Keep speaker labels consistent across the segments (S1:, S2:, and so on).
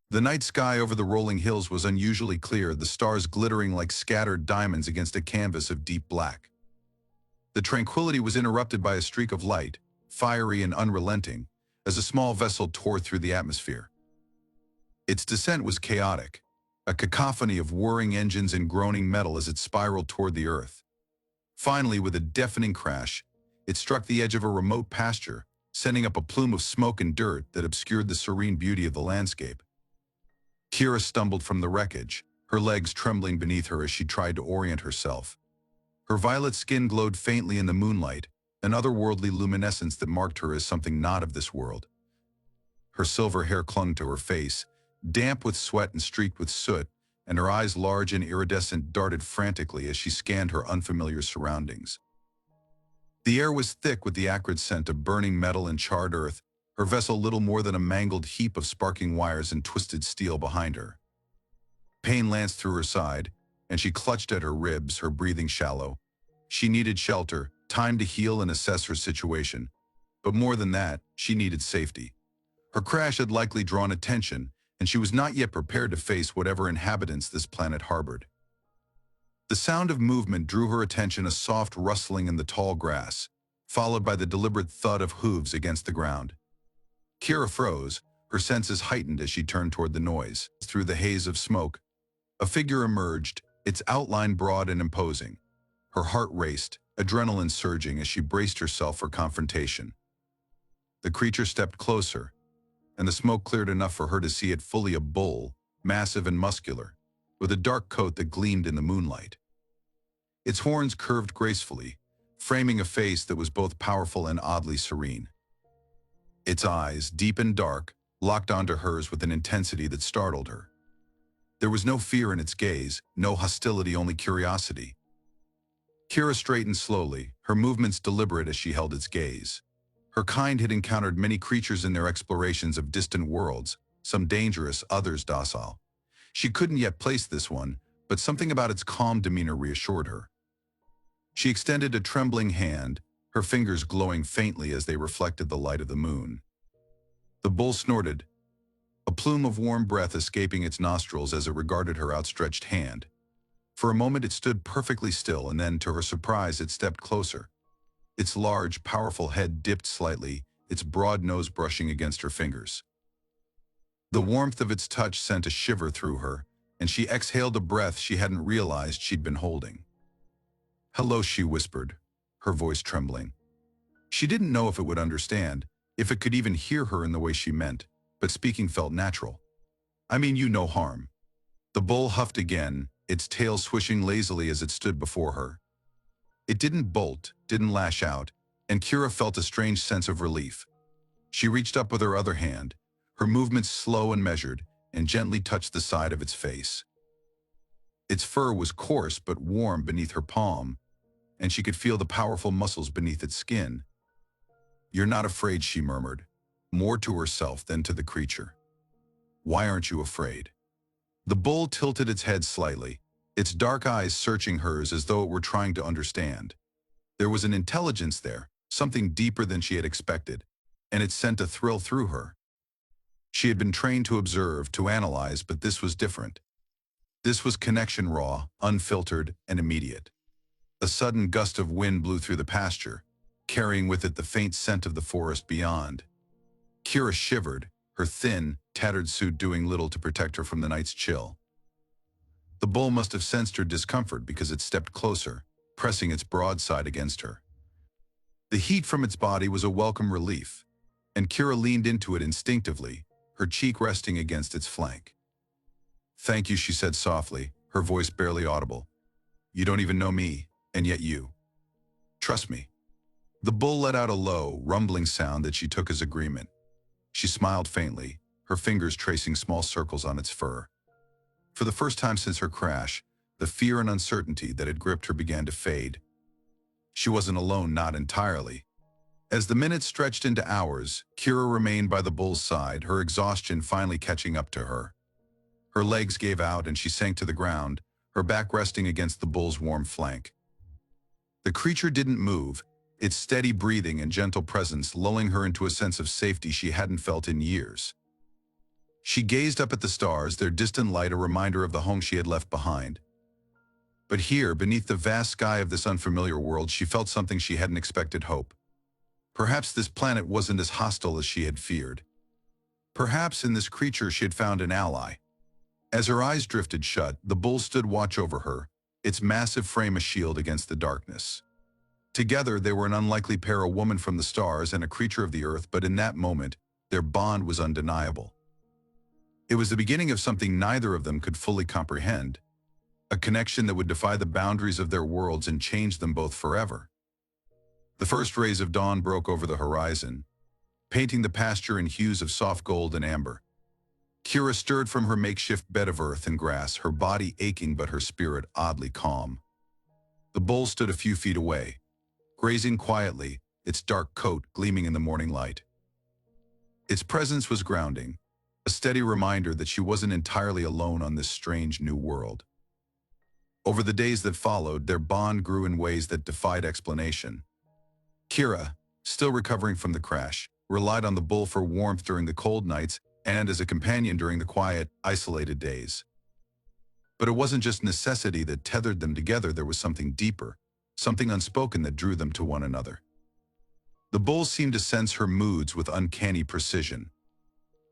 S1: The night sky over the rolling hills was unusually clear, the stars glittering like scattered diamonds against a canvas of deep black. The tranquility was interrupted by a streak of light, fiery and unrelenting, as a small vessel tore through the atmosphere. Its descent was chaotic, a cacophony of whirring engines and groaning metal as it spiraled toward the earth. Finally, with a deafening crash, it struck the edge of a remote pasture, sending up a plume of smoke and dirt that obscured the serene beauty of the landscape. Kira stumbled from the wreckage, her legs trembling beneath her as she tried to orient herself. Her violet skin glowed faintly in the moonlight, an otherworldly luminescence that marked her as something not of this world. Her silver hair clung to her face, damp with sweat and streaked with soot, and her eyes, large and iridescent, darted frantically as she scanned her unfamiliar surroundings. The air was thick with the acrid scent of burning metal and charred earth, her vessel little more than a mangled heap of sparking wires and twisted steel behind her. Pain lanced through her side, and she clutched at her ribs, her breathing shallow. She needed shelter, time to heal and assess her situation. But more than that, she needed safety. Her crash had likely drawn attention, and she was not yet prepared to face whatever inhabitants this planet harbored. The sound of movement drew her attention, a soft rustling in the tall grass, followed by the deliberate thud of hooves against the ground. Kira froze, her senses heightened as she turned toward the noise. Through the haze of smoke, a figure emerged, its outline broad and imposing. Her heart raced, adrenaline surging as she braced herself for confrontation. The creature stepped closer, and the smoke cleared enough for her to see it fully: a bull, massive and muscular, with a dark coat that gleamed in the moonlight. Its horns curved gracefully, framing a face that was both powerful and oddly serene. Its eyes, deep and dark, locked onto hers with an intensity that startled her. There was no fear in its gaze, no hostility, only curiosity. Kira straightened slowly, her movements deliberate as she held its gaze. Her kind had encountered many creatures in their explorations of distant worlds, some dangerous, others docile. She couldn't yet place this one, but something about its calm demeanor reassured her. She extended a trembling hand, her fingers glowing faintly as they reflected the light of the moon. The bull snorted, a plume of warm breath escaping its nostrils as it regarded her outstretched hand. For a moment it stood perfectly still, and then, to her surprise, it stepped closer. Its large, powerful head dipped slightly, its broad nose brushing against her fingers. The warmth of its touch sent a shiver through her, and she exhaled a breath she hadn't realized she'd been holding. "Hello," she whispered, her voice trembling. She didn't know if it would understand, if it could even hear her in the way she meant, but speaking felt natural. "I mean you no harm." The bull huffed again, its tail swishing lazily as it stood before her. It didn't bolt, didn't lash out, and Kira felt a strange sense of relief. She reached up with her other hand, her movements slow and measured, and gently touched the side of its face. Its fur was coarse but warm beneath her palm, and she could feel the powerful muscles beneath its skin. "You're not afraid," she murmured, more to herself than to the creature. "Why aren't you afraid?" The bull tilted its head slightly, its dark eyes searching hers as though it were trying to understand. There was an intelligence there, something deeper than she had expected, and it sent a thrill through her. She had been trained to observe, to analyze, but this was different. This was connection, raw, unfiltered, and immediate. A sudden gust of wind blew through the pasture, carrying with it the faint scent of the forest beyond. Kira shivered, her thin, tattered suit doing little to protect her from the night's chill. The bull must have sensed her discomfort because it stepped closer, pressing its broadside against her. The heat from its body was a welcome relief, and Kira leaned into it instinctively, her cheek resting against its flank. "Thank you," she said softly, her voice barely audible. "You don't even know me, and yet you trust me." The bull let out a low, rumbling sound that she took as agreement. She smiled faintly, her fingers tracing small circles on its fur. For the first time since her crash, the fear and uncertainty that had gripped her began to fade. She wasn't alone, not entirely. As the minutes stretched into hours, Kira remained by the bull's side, her exhaustion finally catching up to her. Her legs gave out and she sank to the ground, her back resting against the bull's warm flank. The creature didn't move, its steady breathing and gentle presence lulling her into a sense of safety she hadn't felt in years. She gazed up at the stars, their distant light a reminder of the home she had left behind. But here, beneath the vast sky of this unfamiliar world, she felt something she hadn't expected: hope. Perhaps this planet wasn't as hostile as she had feared. Perhaps in this creature she had found an ally. As her eyes drifted shut, the bull stood watch over her, its massive frame a shield against the darkness. Together, they were an unlikely pair, a woman from the stars and a creature of the earth, but in that moment, their bond was undeniable. It was the beginning of something neither of them could fully comprehend, a connection that would defy the boundaries of their worlds and change them both forever. The first rays of dawn broke over the horizon, painting the pasture in hues of soft gold and amber. Kira stirred from her makeshift bed of earth and grass, her body aching but her spirit oddly calm. The bull stood a few feet away, grazing quietly, its dark coat gleaming in the morning light. Its presence was grounding, a steady reminder that she wasn't entirely alone on this strange new world. Over the days that followed, their bond grew in ways that defied explanation. Kira, still recovering from the crash, relied on the bull for warmth during the cold nights and as a companion during the quiet, isolated days. But it wasn't just necessity that tethered them together. There was something deeper, something unspoken that drew them to one another. The bull seemed to sense her moods with uncanny precision.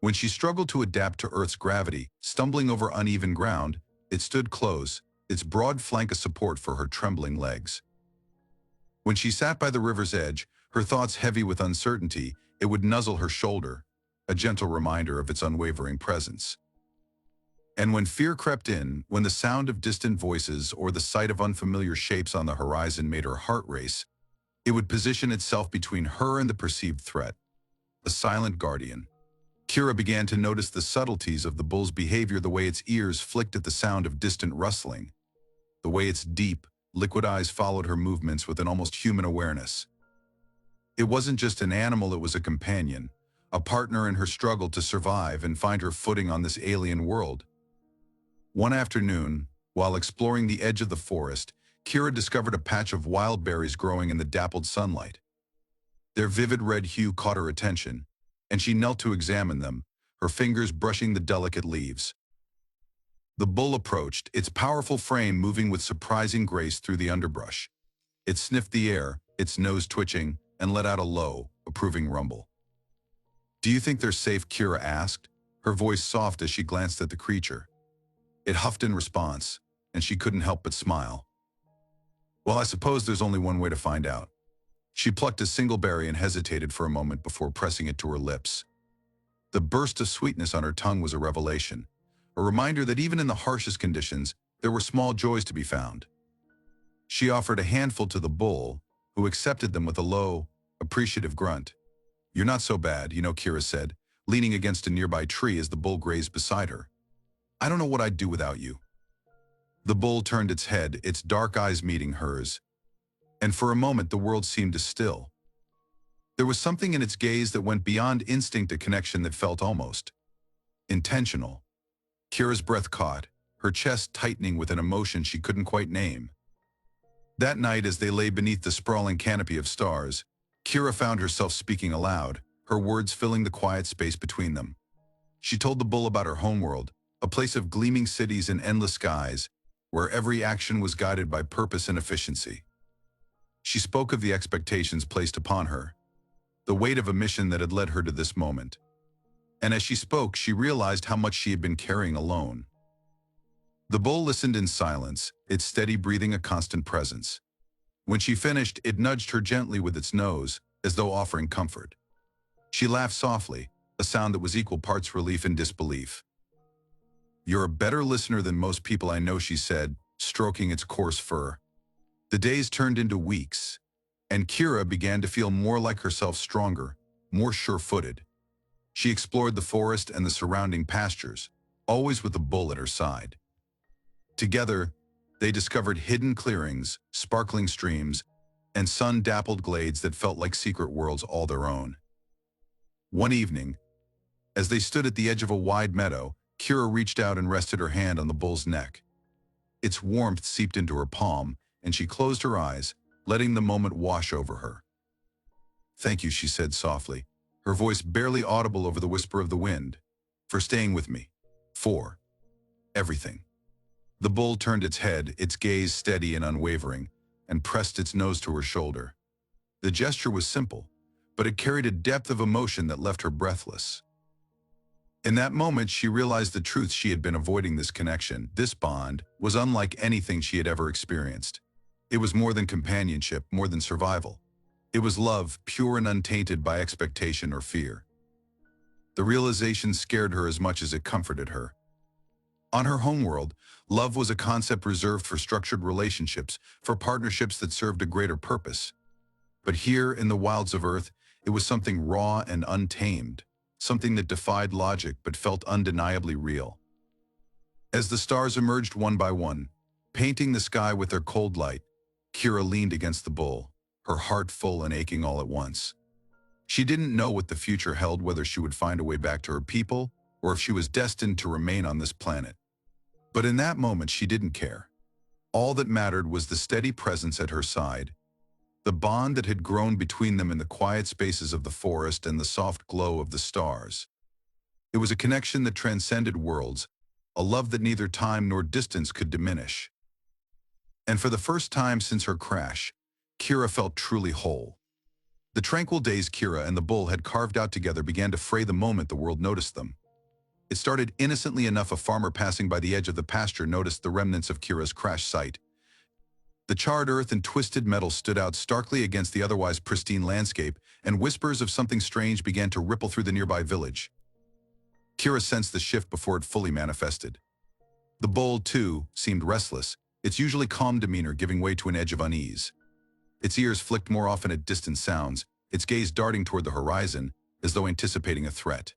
S1: When she struggled to adapt to Earth's gravity, stumbling over uneven ground, it stood close, its broad flank a support for her trembling legs. When she sat by the river's edge, her thoughts heavy with uncertainty, it would nuzzle her shoulder, a gentle reminder of its unwavering presence. And when fear crept in, when the sound of distant voices or the sight of unfamiliar shapes on the horizon made her heart race, it would position itself between her and the perceived threat, a silent guardian. Kira began to notice the subtleties of the bull's behavior, the way its ears flicked at the sound of distant rustling, the way its deep, liquid eyes followed her movements with an almost human awareness. It wasn't just an animal, it was a companion, a partner in her struggle to survive and find her footing on this alien world. One afternoon, while exploring the edge of the forest, Kira discovered a patch of wild berries growing in the dappled sunlight. Their vivid red hue caught her attention, and she knelt to examine them, her fingers brushing the delicate leaves. The bull approached, its powerful frame moving with surprising grace through the underbrush. It sniffed the air, its nose twitching, and let out a low, approving rumble. "Do you think they're safe?" Kira asked, her voice soft as she glanced at the creature. It huffed in response, and she couldn't help but smile. "Well, I suppose there's only one way to find out." She plucked a single berry and hesitated for a moment before pressing it to her lips. The burst of sweetness on her tongue was a revelation, a reminder that even in the harshest conditions, there were small joys to be found. She offered a handful to the bull, who accepted them with a low, appreciative grunt. "You're not so bad, you know," Kira said, leaning against a nearby tree as the bull grazed beside her. "I don't know what I'd do without you." The bull turned its head, its dark eyes meeting hers, and for a moment the world seemed to still. There was something in its gaze that went beyond instinct, a connection that felt almost intentional. Kira's breath caught, her chest tightening with an emotion she couldn't quite name. That night, as they lay beneath the sprawling canopy of stars, Kira found herself speaking aloud, her words filling the quiet space between them. She told the bull about her homeworld, a place of gleaming cities and endless skies, where every action was guided by purpose and efficiency. She spoke of the expectations placed upon her, the weight of a mission that had led her to this moment. And as she spoke, she realized how much she had been carrying alone. The bull listened in silence, its steady breathing a constant presence. When she finished, it nudged her gently with its nose, as though offering comfort. She laughed softly, a sound that was equal parts relief and disbelief. "You're a better listener than most people I know," she said, stroking its coarse fur. The days turned into weeks, and Kira began to feel more like herself, stronger, more sure-footed. She explored the forest and the surrounding pastures, always with the bull at her side. Together, they discovered hidden clearings, sparkling streams, and sun-dappled glades that felt like secret worlds all their own. One evening, as they stood at the edge of a wide meadow, Kira reached out and rested her hand on the bull's neck. Its warmth seeped into her palm, and she closed her eyes, letting the moment wash over her. "Thank you," she said softly, her voice barely audible over the whisper of the wind. For staying with me. 4. Everything. The bull turned its head, its gaze steady and unwavering, and pressed its nose to her shoulder. The gesture was simple, but it carried a depth of emotion that left her breathless. In that moment, she realized the truth. She had been avoiding this connection. This bond was unlike anything she had ever experienced. It was more than companionship, more than survival. It was love, pure and untainted by expectation or fear. The realization scared her as much as it comforted her. On her homeworld, love was a concept reserved for structured relationships, for partnerships that served a greater purpose. But here, in the wilds of Earth, it was something raw and untamed, something that defied logic but felt undeniably real. As the stars emerged one by one, painting the sky with their cold light, Kira leaned against the bull, her heart full and aching all at once. She didn't know what the future held, whether she would find a way back to her people, or if she was destined to remain on this planet. But in that moment, she didn't care. All that mattered was the steady presence at her side, the bond that had grown between them in the quiet spaces of the forest and the soft glow of the stars. It was a connection that transcended worlds, a love that neither time nor distance could diminish. And for the first time since her crash, Kira felt truly whole. The tranquil days Kira and the bull had carved out together began to fray the moment the world noticed them. It started innocently enough. A farmer passing by the edge of the pasture noticed the remnants of Kira's crash site. The charred earth and twisted metal stood out starkly against the otherwise pristine landscape, and whispers of something strange began to ripple through the nearby village. Kira sensed the shift before it fully manifested. The bull, too, seemed restless, its usually calm demeanor giving way to an edge of unease. Its ears flicked more often at distant sounds, its gaze darting toward the horizon, as though anticipating a threat.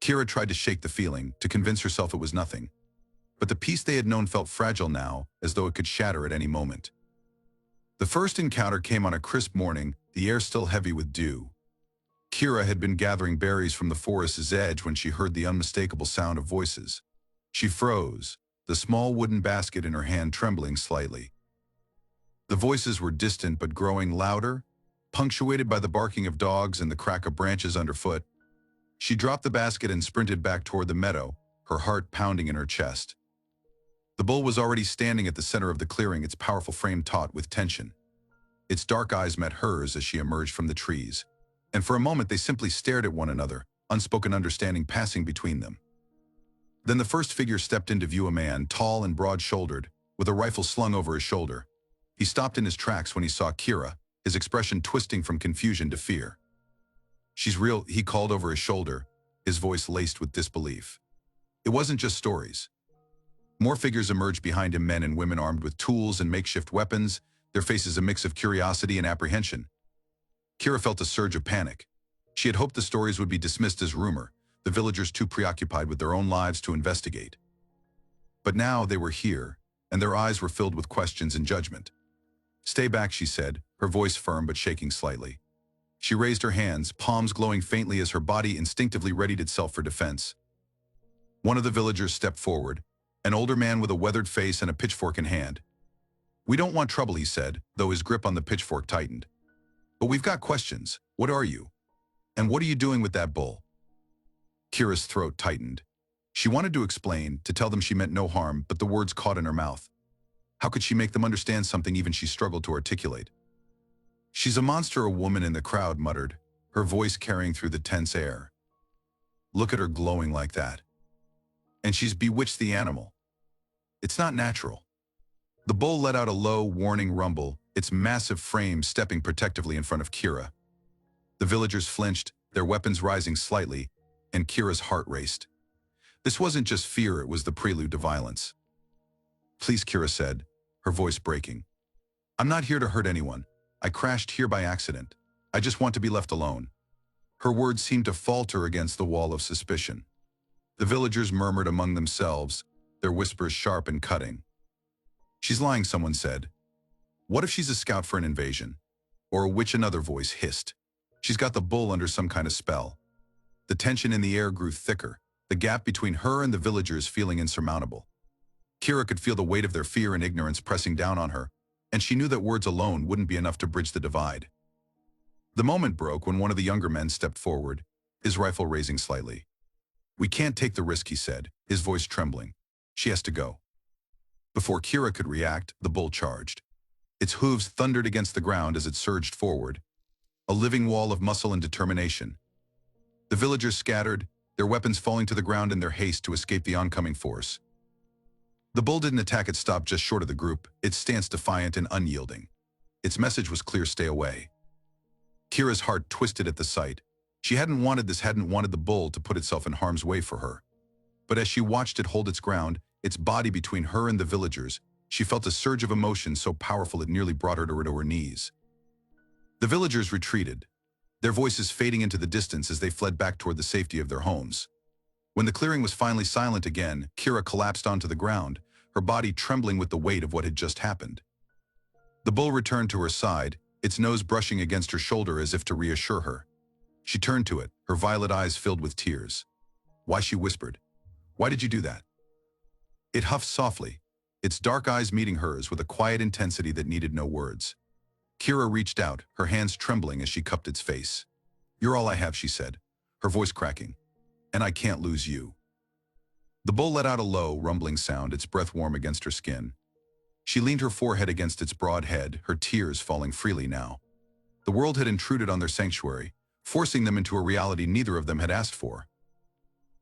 S1: Kira tried to shake the feeling, to convince herself it was nothing. But the peace they had known felt fragile now, as though it could shatter at any moment. The first encounter came on a crisp morning, the air still heavy with dew. Kira had been gathering berries from the forest's edge when she heard the unmistakable sound of voices. She froze, the small wooden basket in her hand trembling slightly. The voices were distant but growing louder, punctuated by the barking of dogs and the crack of branches underfoot. She dropped the basket and sprinted back toward the meadow, her heart pounding in her chest. The bull was already standing at the center of the clearing, its powerful frame taut with tension. Its dark eyes met hers as she emerged from the trees, and for a moment they simply stared at one another, unspoken understanding passing between them. Then the first figure stepped into view, a man, tall and broad-shouldered, with a rifle slung over his shoulder. He stopped in his tracks when he saw Kira, his expression twisting from confusion to fear. "She's real," he called over his shoulder, his voice laced with disbelief. It wasn't just stories. More figures emerged behind him, men and women armed with tools and makeshift weapons, their faces a mix of curiosity and apprehension. Kira felt a surge of panic. She had hoped the stories would be dismissed as rumor, the villagers too preoccupied with their own lives to investigate. But now they were here, and their eyes were filled with questions and judgment. "Stay back," she said, her voice firm but shaking slightly. She raised her hands, palms glowing faintly as her body instinctively readied itself for defense. One of the villagers stepped forward, an older man with a weathered face and a pitchfork in hand. "We don't want trouble," he said, though his grip on the pitchfork tightened. "But we've got questions. What are you? And what are you doing with that bull?" Kira's throat tightened. She wanted to explain, to tell them she meant no harm, but the words caught in her mouth. How could she make them understand something even she struggled to articulate? "She's a monster," a woman in the crowd muttered, her voice carrying through the tense air. "Look at her glowing like that. And she's bewitched the animal. It's not natural." The bull let out a low, warning rumble, its massive frame stepping protectively in front of Kira. The villagers flinched, their weapons rising slightly, and Kira's heart raced. This wasn't just fear, it was the prelude to violence. "Please," Kira said, her voice breaking. "I'm not here to hurt anyone. I crashed here by accident. I just want to be left alone." Her words seemed to falter against the wall of suspicion. The villagers murmured among themselves, their whispers sharp and cutting. "She's lying," someone said. "What if she's a scout for an invasion? Or a witch?" another voice hissed. "She's got the bull under some kind of spell." The tension in the air grew thicker, the gap between her and the villagers feeling insurmountable. Kira could feel the weight of their fear and ignorance pressing down on her, and she knew that words alone wouldn't be enough to bridge the divide. The moment broke when one of the younger men stepped forward, his rifle raising slightly. "We can't take the risk," he said, his voice trembling. "She has to go." Before Kira could react, the bull charged. Its hooves thundered against the ground as it surged forward, a living wall of muscle and determination. The villagers scattered, their weapons falling to the ground in their haste to escape the oncoming force. The bull didn't attack, it stopped just short of the group, its stance defiant and unyielding. Its message was clear: stay away. Kira's heart twisted at the sight. She hadn't wanted the bull to put itself in harm's way for her. But as she watched it hold its ground, its body between her and the villagers, she felt a surge of emotion so powerful it nearly brought her to her knees. The villagers retreated, their voices fading into the distance as they fled back toward the safety of their homes. When the clearing was finally silent again, Kira collapsed onto the ground, her body trembling with the weight of what had just happened. The bull returned to her side, its nose brushing against her shoulder as if to reassure her. She turned to it, her violet eyes filled with tears. "Why?" she whispered. "Why did you do that?" It huffed softly, its dark eyes meeting hers with a quiet intensity that needed no words. Kira reached out, her hands trembling as she cupped its face. "You're all I have," she said, her voice cracking. "And I can't lose you." The bull let out a low, rumbling sound, its breath warm against her skin. She leaned her forehead against its broad head, her tears falling freely now. The world had intruded on their sanctuary, forcing them into a reality neither of them had asked for.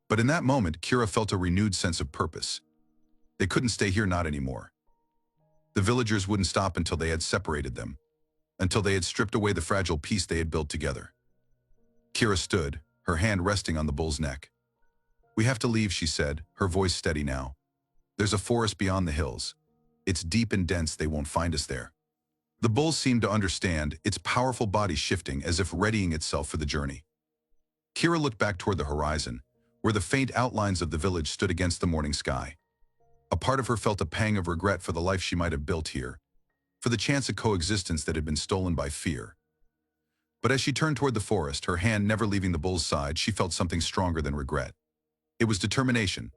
S1: But in that moment, Kira felt a renewed sense of purpose. They couldn't stay here, not anymore. The villagers wouldn't stop until they had separated them, until they had stripped away the fragile peace they had built together. Kira stood, her hand resting on the bull's neck. "We have to leave," she said, her voice steady now. "There's a forest beyond the hills. It's deep and dense, they won't find us there." The bull seemed to understand, its powerful body shifting as if readying itself for the journey. Kira looked back toward the horizon, where the faint outlines of the village stood against the morning sky. A part of her felt a pang of regret for the life she might have built here, for the chance of coexistence that had been stolen by fear. But as she turned toward the forest, her hand never leaving the bull's side, she felt something stronger than regret. It was determination,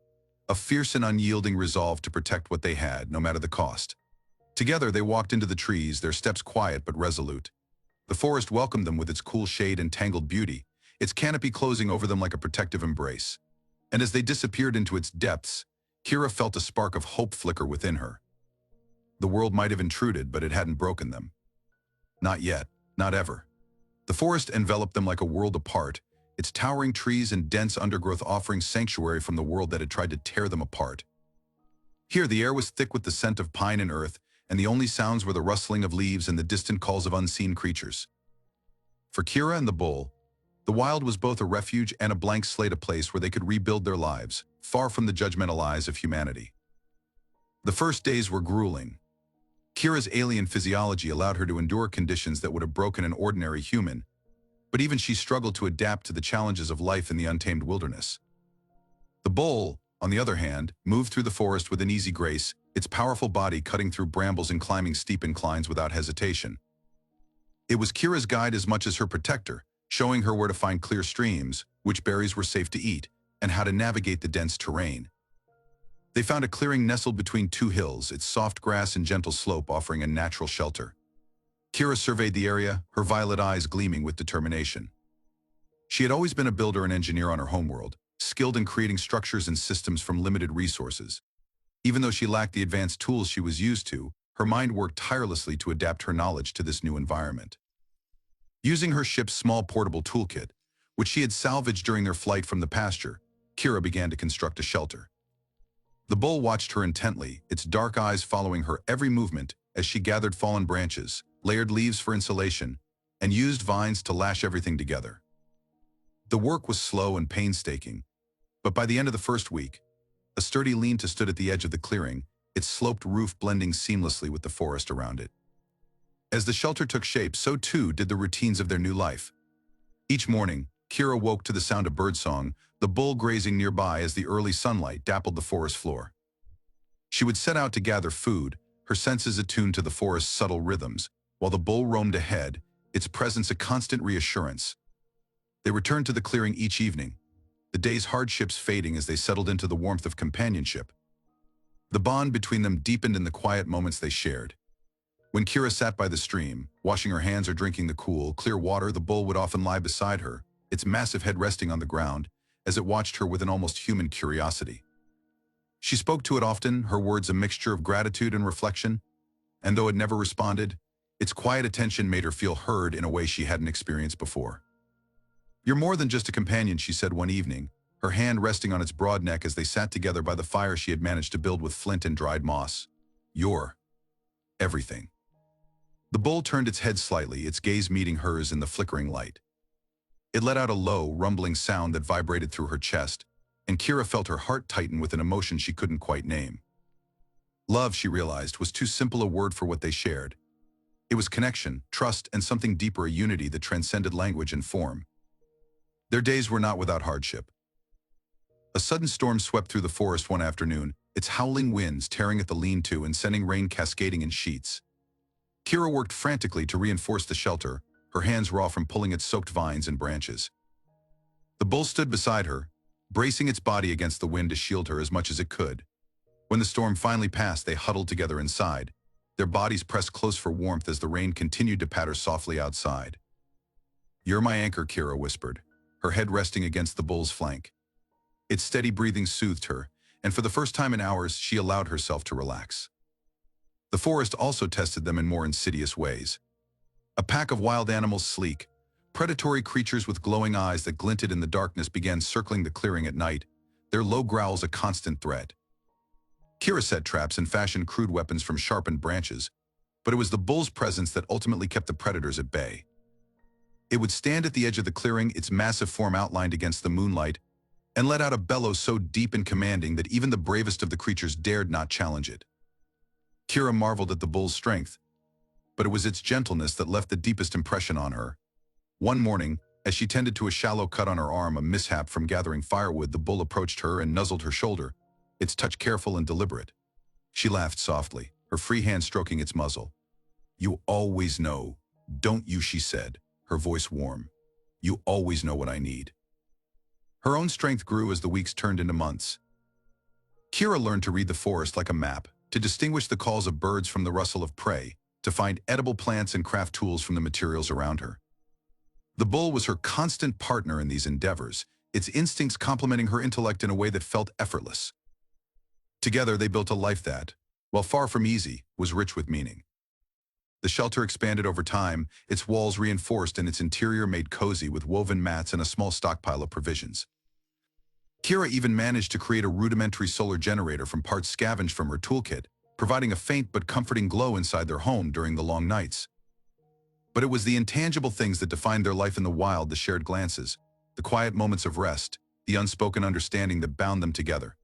S1: a fierce and unyielding resolve to protect what they had, no matter the cost. Together they walked into the trees, their steps quiet but resolute. The forest welcomed them with its cool shade and tangled beauty, its canopy closing over them like a protective embrace. And as they disappeared into its depths, Kira felt a spark of hope flicker within her. The world might have intruded, but it hadn't broken them. Not yet, not ever. The forest enveloped them like a world apart, its towering trees and dense undergrowth offering sanctuary from the world that had tried to tear them apart. Here the air was thick with the scent of pine and earth, and the only sounds were the rustling of leaves and the distant calls of unseen creatures. For Kira and the bull, the wild was both a refuge and a blank slate, a place where they could rebuild their lives, far from the judgmental eyes of humanity. The first days were grueling. Kira's alien physiology allowed her to endure conditions that would have broken an ordinary human, but even she struggled to adapt to the challenges of life in the untamed wilderness. The bull, on the other hand, moved through the forest with an easy grace, its powerful body cutting through brambles and climbing steep inclines without hesitation. It was Kira's guide as much as her protector, showing her where to find clear streams, which berries were safe to eat, and how to navigate the dense terrain. They found a clearing nestled between two hills, its soft grass and gentle slope offering a natural shelter. Kira surveyed the area, her violet eyes gleaming with determination. She had always been a builder and engineer on her homeworld, skilled in creating structures and systems from limited resources. Even though she lacked the advanced tools she was used to, her mind worked tirelessly to adapt her knowledge to this new environment. Using her ship's small portable toolkit, which she had salvaged during their flight from the pasture, Kira began to construct a shelter. The bull watched her intently, its dark eyes following her every movement as she gathered fallen branches, layered leaves for insulation, and used vines to lash everything together. The work was slow and painstaking, but by the end of the first week, a sturdy lean-to stood at the edge of the clearing, its sloped roof blending seamlessly with the forest around it. As the shelter took shape, so too did the routines of their new life. Each morning, Kira woke to the sound of birdsong, the bull grazing nearby as the early sunlight dappled the forest floor. She would set out to gather food, her senses attuned to the forest's subtle rhythms, while the bull roamed ahead, its presence a constant reassurance. They returned to the clearing each evening, the day's hardships fading as they settled into the warmth of companionship. The bond between them deepened in the quiet moments they shared. When Kira sat by the stream, washing her hands or drinking the cool, clear water, the bull would often lie beside her, its massive head resting on the ground, as it watched her with an almost human curiosity. She spoke to it often, her words a mixture of gratitude and reflection, and though it never responded, its quiet attention made her feel heard in a way she hadn't experienced before. "You're more than just a companion," she said one evening, her hand resting on its broad neck as they sat together by the fire she had managed to build with flint and dried moss. "You're everything." The bull turned its head slightly, its gaze meeting hers in the flickering light. It let out a low, rumbling sound that vibrated through her chest, and Kira felt her heart tighten with an emotion she couldn't quite name. Love, she realized, was too simple a word for what they shared. It was connection, trust, and something deeper, a unity that transcended language and form. Their days were not without hardship. A sudden storm swept through the forest one afternoon, its howling winds tearing at the lean-to and sending rain cascading in sheets. Kira worked frantically to reinforce the shelter, her hands raw from pulling at soaked vines and branches. The bull stood beside her, bracing its body against the wind to shield her as much as it could. When the storm finally passed, they huddled together inside, their bodies pressed close for warmth as the rain continued to patter softly outside. "You're my anchor," Kira whispered, her head resting against the bull's flank. Its steady breathing soothed her, and for the first time in hours, she allowed herself to relax. The forest also tested them in more insidious ways. A pack of wild animals, sleek, predatory creatures with glowing eyes that glinted in the darkness, began circling the clearing at night, their low growls a constant threat. Kira set traps and fashioned crude weapons from sharpened branches, but it was the bull's presence that ultimately kept the predators at bay. It would stand at the edge of the clearing, its massive form outlined against the moonlight, and let out a bellow so deep and commanding that even the bravest of the creatures dared not challenge it. Kira marveled at the bull's strength, but it was its gentleness that left the deepest impression on her. One morning, as she tended to a shallow cut on her arm, a mishap from gathering firewood, the bull approached her and nuzzled her shoulder, its touch careful and deliberate. She laughed softly, her free hand stroking its muzzle. "You always know, don't you?" she said, her voice warm. "You always know what I need." Her own strength grew as the weeks turned into months. Kira learned to read the forest like a map, to distinguish the calls of birds from the rustle of prey, to find edible plants and craft tools from the materials around her. The bull was her constant partner in these endeavors, its instincts complementing her intellect in a way that felt effortless. Together, they built a life that, while far from easy, was rich with meaning. The shelter expanded over time, its walls reinforced and its interior made cozy with woven mats and a small stockpile of provisions. Kira even managed to create a rudimentary solar generator from parts scavenged from her toolkit, providing a faint but comforting glow inside their home during the long nights. But it was the intangible things that defined their life in the wild, the shared glances, the quiet moments of rest, the unspoken understanding that bound them together.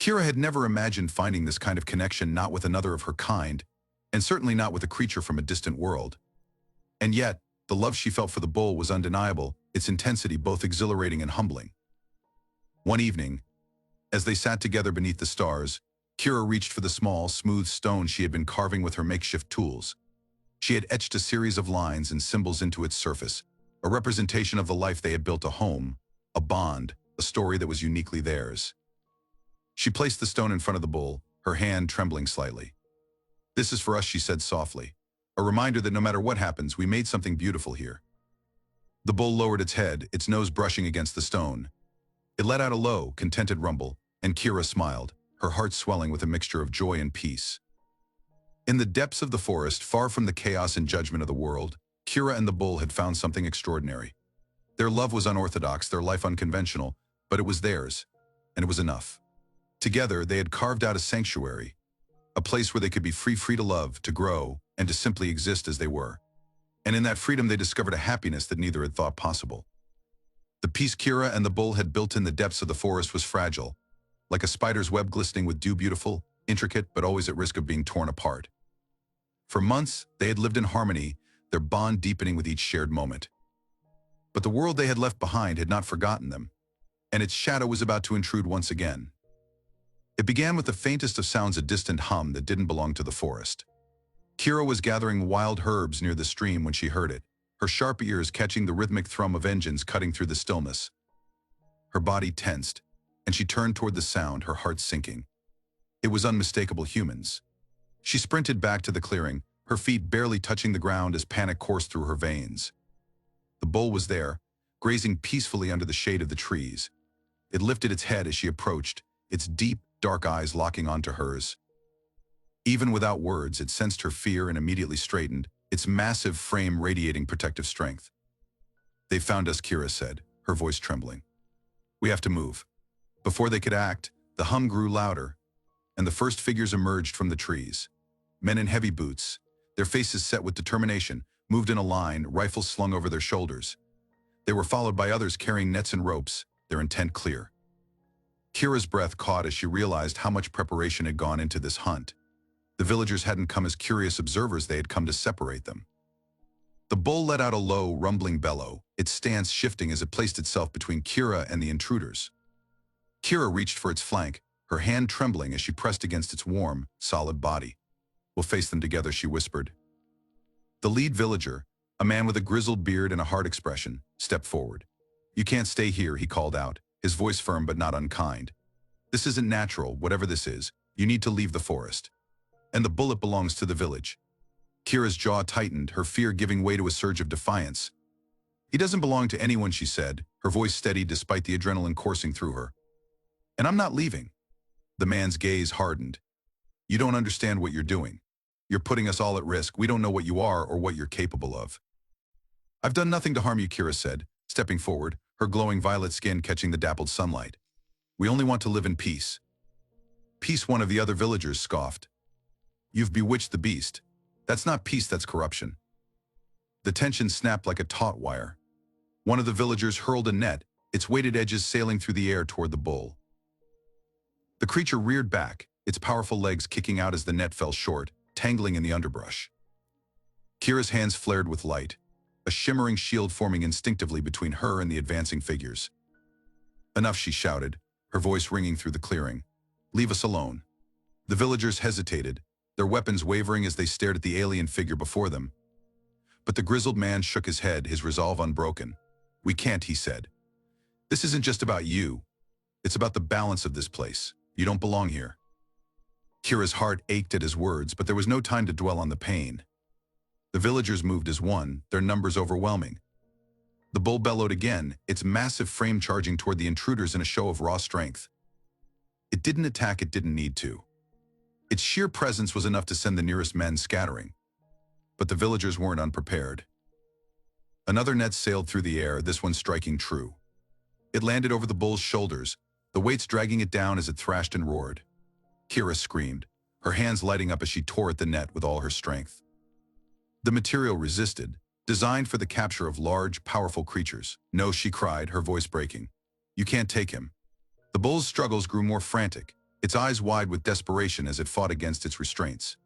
S1: Kira had never imagined finding this kind of connection, not with another of her kind, and certainly not with a creature from a distant world. And yet, the love she felt for the bull was undeniable, its intensity both exhilarating and humbling. One evening, as they sat together beneath the stars, Kira reached for the small, smooth stone she had been carving with her makeshift tools. She had etched a series of lines and symbols into its surface, a representation of the life they had built, a home, a bond, a story that was uniquely theirs. She placed the stone in front of the bull, her hand trembling slightly. "This is for us," she said softly, "a reminder that no matter what happens, we made something beautiful here." The bull lowered its head, its nose brushing against the stone. It let out a low, contented rumble, and Kira smiled, her heart swelling with a mixture of joy and peace. In the depths of the forest, far from the chaos and judgment of the world, Kira and the bull had found something extraordinary. Their love was unorthodox, their life unconventional, but it was theirs, and it was enough. Together, they had carved out a sanctuary, a place where they could be free to love, to grow, and to simply exist as they were. And in that freedom, they discovered a happiness that neither had thought possible. The peace Kira and the bull had built in the depths of the forest was fragile, like a spider's web glistening with dew, beautiful, intricate, but always at risk of being torn apart. For months, they had lived in harmony, their bond deepening with each shared moment. But the world they had left behind had not forgotten them, and its shadow was about to intrude once again. It began with the faintest of sounds, a distant hum that didn't belong to the forest. Kira was gathering wild herbs near the stream when she heard it, her sharp ears catching the rhythmic thrum of engines cutting through the stillness. Her body tensed, and she turned toward the sound, her heart sinking. It was unmistakable, humans. She sprinted back to the clearing, her feet barely touching the ground as panic coursed through her veins. The bull was there, grazing peacefully under the shade of the trees, It lifted its head as she approached, its deep, dark eyes locking onto hers. Even without words, it sensed her fear and immediately straightened, its massive frame radiating protective strength. "They found us," Kira said, her voice trembling. "We have to move." Before they could act, the hum grew louder, and the first figures emerged from the trees. Men in heavy boots, their faces set with determination, moved in a line, rifles slung over their shoulders. They were followed by others carrying nets and ropes, their intent clear. Kira's breath caught as she realized how much preparation had gone into this hunt. The villagers hadn't come as curious observers, they had come to separate them. The bull let out a low, rumbling bellow, its stance shifting as it placed itself between Kira and the intruders. Kira reached for its flank, her hand trembling as she pressed against its warm, solid body. "We'll face them together," she whispered. The lead villager, a man with a grizzled beard and a hard expression, stepped forward. "You can't stay here," he called out, his voice firm but not unkind. "This isn't natural, whatever this is. You need to leave the forest. And the bullet belongs to the village." Kira's jaw tightened, her fear giving way to a surge of defiance. "He doesn't belong to anyone," she said, her voice steady despite the adrenaline coursing through her. "And I'm not leaving." The man's gaze hardened. "You don't understand what you're doing. You're putting us all at risk. We don't know what you are or what you're capable of." "I've done nothing to harm you," Kira said, stepping forward, her glowing violet skin catching the dappled sunlight. "We only want to live in peace." "Peace," one of the other villagers scoffed. "You've bewitched the beast. That's not peace, that's corruption." The tension snapped like a taut wire. One of the villagers hurled a net, its weighted edges sailing through the air toward the bull. The creature reared back, its powerful legs kicking out as the net fell short, tangling in the underbrush. Kira's hands flared with light, a shimmering shield forming instinctively between her and the advancing figures. "Enough," she shouted, her voice ringing through the clearing. "Leave us alone." The villagers hesitated, their weapons wavering as they stared at the alien figure before them. But the grizzled man shook his head, his resolve unbroken. "We can't," he said. "This isn't just about you. It's about the balance of this place. You don't belong here." Kira's heart ached at his words, but there was no time to dwell on the pain. The villagers moved as one, their numbers overwhelming. The bull bellowed again, its massive frame charging toward the intruders in a show of raw strength. It didn't attack, it didn't need to. Its sheer presence was enough to send the nearest men scattering. But the villagers weren't unprepared. Another net sailed through the air, this one striking true. It landed over the bull's shoulders, the weights dragging it down as it thrashed and roared. Kira screamed, her hands lighting up as she tore at the net with all her strength. The material resisted, designed for the capture of large, powerful creatures. "No," she cried, her voice breaking. "You can't take him." The bull's struggles grew more frantic, its eyes wide with desperation as it fought against its restraints.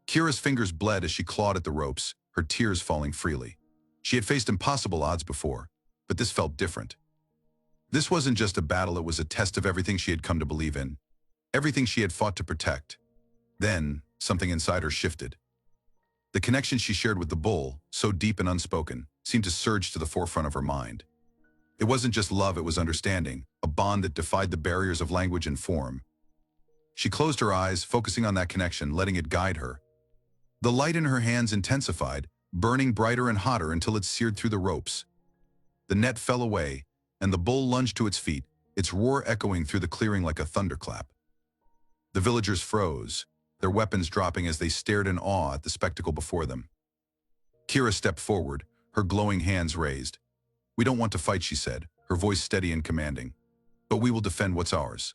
S1: Kira's fingers bled as she clawed at the ropes, her tears falling freely. She had faced impossible odds before, but this felt different. This wasn't just a battle, it was a test of everything she had come to believe in, everything she had fought to protect. Then, something inside her shifted. The connection she shared with the bull, so deep and unspoken, seemed to surge to the forefront of her mind. It wasn't just love, it was understanding, a bond that defied the barriers of language and form. She closed her eyes, focusing on that connection, letting it guide her. The light in her hands intensified, burning brighter and hotter until it seared through the ropes. The net fell away, and the bull lunged to its feet, its roar echoing through the clearing like a thunderclap. The villagers froze, their weapons dropping as they stared in awe at the spectacle before them. Kira stepped forward, her glowing hands raised. "We don't want to fight," she said, her voice steady and commanding. "But we will defend what's ours."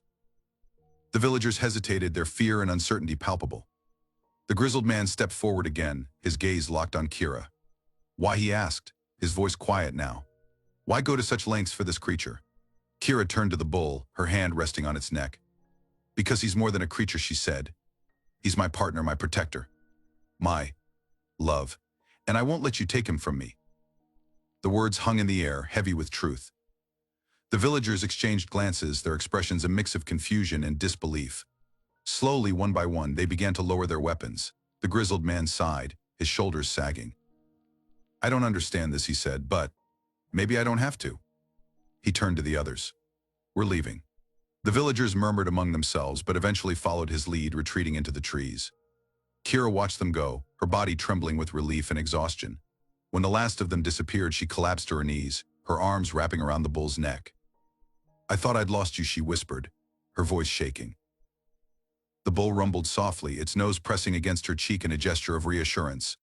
S1: The villagers hesitated, their fear and uncertainty palpable. The grizzled man stepped forward again, his gaze locked on Kira. "Why?" he asked, his voice quiet now. "Why go to such lengths for this creature?" Kira turned to the bull, her hand resting on its neck. "Because he's more than a creature," she said. "He's my partner, my protector, my love, and I won't let you take him from me." The words hung in the air, heavy with truth. The villagers exchanged glances, their expressions a mix of confusion and disbelief. Slowly, one by one, they began to lower their weapons. The grizzled man sighed, his shoulders sagging. "I don't understand this," he said, "but maybe I don't have to." He turned to the others. "We're leaving." The villagers murmured among themselves, but eventually followed his lead, retreating into the trees. Kira watched them go, her body trembling with relief and exhaustion. When the last of them disappeared, she collapsed to her knees, her arms wrapping around the bull's neck. I thought I'd lost you, she whispered, her voice shaking. The bull rumbled softly, its nose pressing against her cheek in a gesture of reassurance.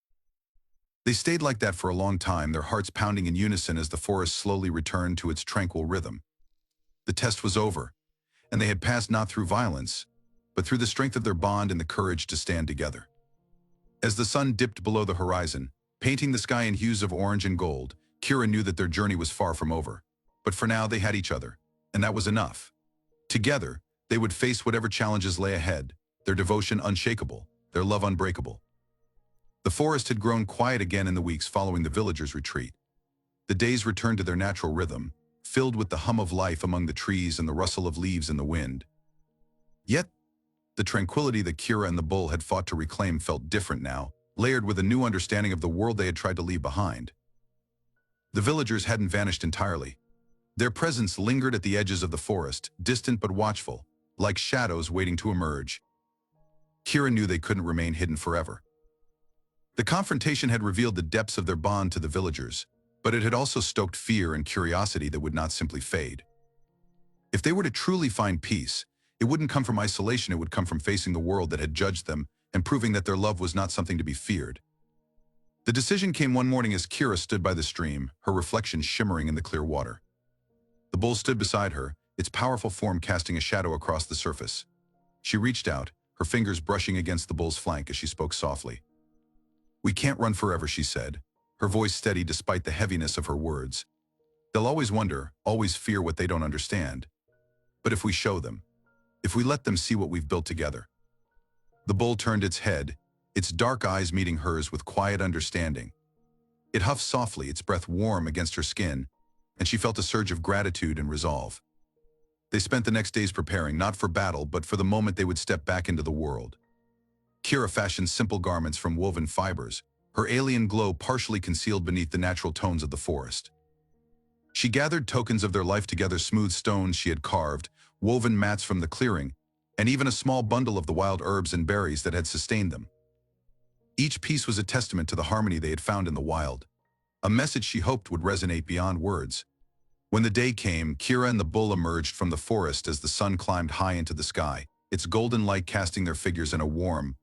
S1: They stayed like that for a long time, their hearts pounding in unison as the forest slowly returned to its tranquil rhythm. The test was over, and they had passed not through violence, but through the strength of their bond and the courage to stand together. As the sun dipped below the horizon, painting the sky in hues of orange and gold, Kira knew that their journey was far from over. But for now, they had each other, and that was enough. Together, they would face whatever challenges lay ahead, their devotion unshakable, their love unbreakable. The forest had grown quiet again in the weeks following the villagers' retreat. The days returned to their natural rhythm, filled with the hum of life among the trees and the rustle of leaves in the wind. Yet, the tranquility that Kira and the bull had fought to reclaim felt different now, layered with a new understanding of the world they had tried to leave behind. The villagers hadn't vanished entirely. Their presence lingered at the edges of the forest, distant but watchful, like shadows waiting to emerge. Kira knew they couldn't remain hidden forever. The confrontation had revealed the depths of their bond to the villagers, but it had also stoked fear and curiosity that would not simply fade. If they were to truly find peace, it wouldn't come from isolation, it would come from facing the world that had judged them and proving that their love was not something to be feared. The decision came one morning as Kira stood by the stream, her reflection shimmering in the clear water. The bull stood beside her, its powerful form casting a shadow across the surface. She reached out, her fingers brushing against the bull's flank as she spoke softly. "We can't run forever," she said, her voice steady despite the heaviness of her words. "They'll always wonder, always fear what they don't understand. But if we show them, if we let them see what we've built together." The bull turned its head, its dark eyes meeting hers with quiet understanding. It huffed softly, its breath warm against her skin, and she felt a surge of gratitude and resolve. They spent the next days preparing, not for battle, but for the moment they would step back into the world. Kira fashioned simple garments from woven fibers, her alien glow partially concealed beneath the natural tones of the forest. She gathered tokens of their life together, smooth stones she had carved, woven mats from the clearing, and even a small bundle of the wild herbs and berries that had sustained them. Each piece was a testament to the harmony they had found in the wild, a message she hoped would resonate beyond words. When the day came, Kira and the bull emerged from the forest as the sun climbed high into the sky, its golden light casting their figures in a warm,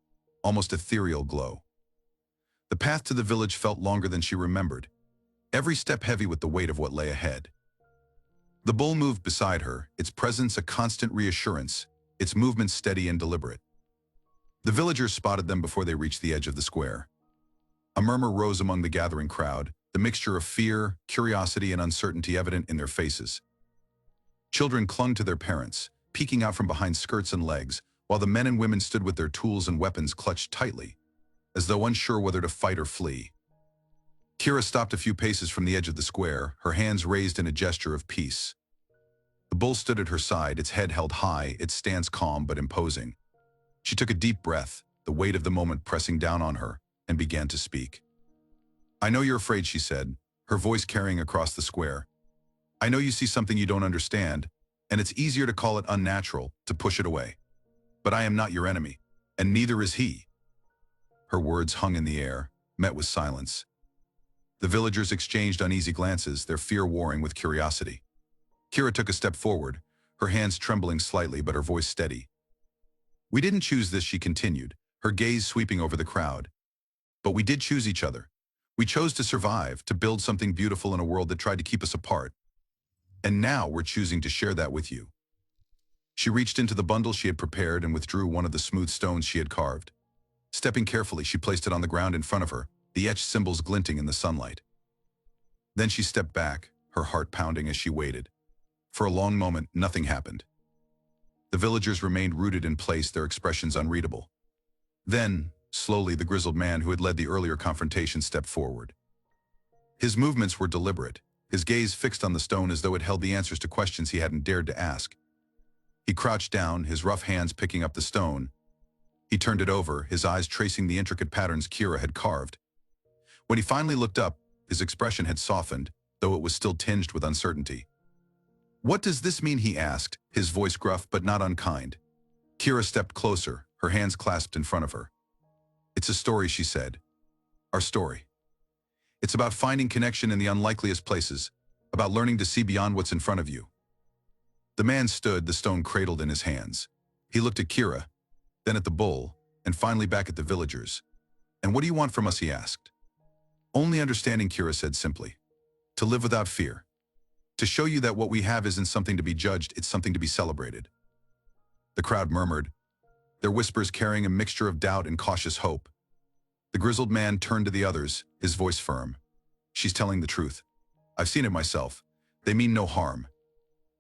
S1: almost ethereal glow. The path to the village felt longer than she remembered, every step heavy with the weight of what lay ahead. The bull moved beside her, its presence a constant reassurance, its movements steady and deliberate. The villagers spotted them before they reached the edge of the square. A murmur rose among the gathering crowd, the mixture of fear, curiosity, and uncertainty evident in their faces. Children clung to their parents, peeking out from behind skirts and legs, while the men and women stood with their tools and weapons clutched tightly, as though unsure whether to fight or flee. Kira stopped a few paces from the edge of the square, her hands raised in a gesture of peace. The bull stood at her side, its head held high, its stance calm but imposing. She took a deep breath, the weight of the moment pressing down on her, and began to speak. "I know you're afraid," she said, her voice carrying across the square. "I know you see something you don't understand, and it's easier to call it unnatural, to push it away. But I am not your enemy, and neither is he." Her words hung in the air, met with silence. The villagers exchanged uneasy glances, their fear warring with curiosity. Kira took a step forward, her hands trembling slightly but her voice steady. "We didn't choose this," she continued, her gaze sweeping over the crowd. "But we did choose each other. We chose to survive, to build something beautiful in a world that tried to keep us apart. And now we're choosing to share that with you." She reached into the bundle she had prepared and withdrew one of the smooth stones she had carved. Stepping carefully, she placed it on the ground in front of her, the etched symbols glinting in the sunlight. Then she stepped back, her heart pounding as she waited. For a long moment, nothing happened. The villagers remained rooted in place, their expressions unreadable. Then, slowly, the grizzled man who had led the earlier confrontation stepped forward. His movements were deliberate, his gaze fixed on the stone as though it held the answers to questions he hadn't dared to ask. He crouched down, his rough hands picking up the stone. He turned it over, his eyes tracing the intricate patterns Kira had carved. When he finally looked up, his expression had softened, though it was still tinged with uncertainty. "What does this mean?" he asked, his voice gruff but not unkind. Kira stepped closer, her hands clasped in front of her. "It's a story," she said. "Our story. It's about finding connection in the unlikeliest places, about learning to see beyond what's in front of you." The man stood, the stone cradled in his hands. He looked at Kira, then at the bull, and finally back at the villagers. "And what do you want from us?" he asked. "Only understanding," Kira said simply. "To live without fear. To show you that what we have isn't something to be judged, it's something to be celebrated." The crowd murmured, their whispers carrying a mixture of doubt and cautious hope. The grizzled man turned to the others, his voice firm. "She's telling the truth. I've seen it myself. They mean no harm."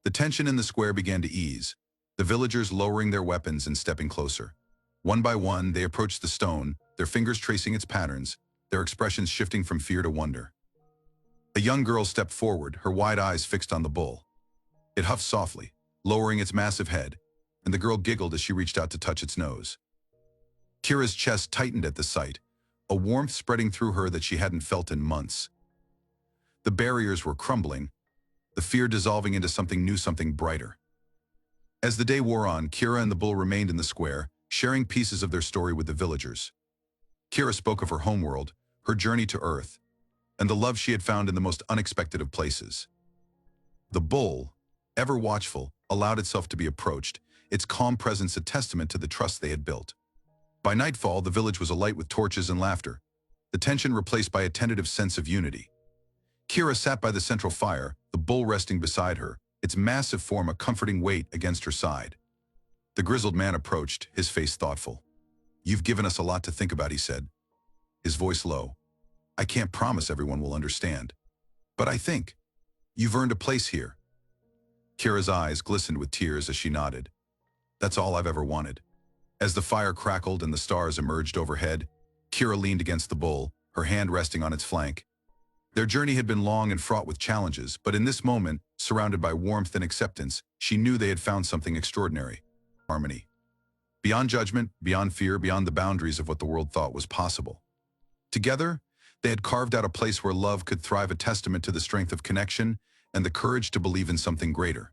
S1: The tension in the square began to ease, the villagers lowering their weapons and stepping closer. One by one, they approached the stone, their fingers tracing its patterns, their expressions shifting from fear to wonder. A young girl stepped forward, her wide eyes fixed on the bull. It huffed softly, lowering its massive head, and the girl giggled as she reached out to touch its nose. Kira's chest tightened at the sight, a warmth spreading through her that she hadn't felt in months. The barriers were crumbling, the fear dissolving into something new, something brighter. As the day wore on, Kira and the bull remained in the square, sharing pieces of their story with the villagers. Kira spoke of her homeworld, her journey to Earth, and the love she had found in the most unexpected of places. The bull, ever watchful, allowed itself to be approached, its calm presence a testament to the trust they had built. By nightfall, the village was alight with torches and laughter, the tension replaced by a tentative sense of unity. Kira sat by the central fire, the bull resting beside her, its massive form a comforting weight against her side. The grizzled man approached, his face thoughtful. "You've given us a lot to think about," he said, his voice low. "I can't promise everyone will understand, but I think you've earned a place here." Kira's eyes glistened with tears as she nodded. "That's all I've ever wanted." As the fire crackled and the stars emerged overhead, Kira leaned against the bull, her hand resting on its flank. Their journey had been long and fraught with challenges, but in this moment, surrounded by warmth and acceptance, she knew they had found something extraordinary. Harmony. Beyond judgment, beyond fear, beyond the boundaries of what the world thought was possible. Together, they had carved out a place where love could thrive, a testament to the strength of connection and the courage to believe in something greater.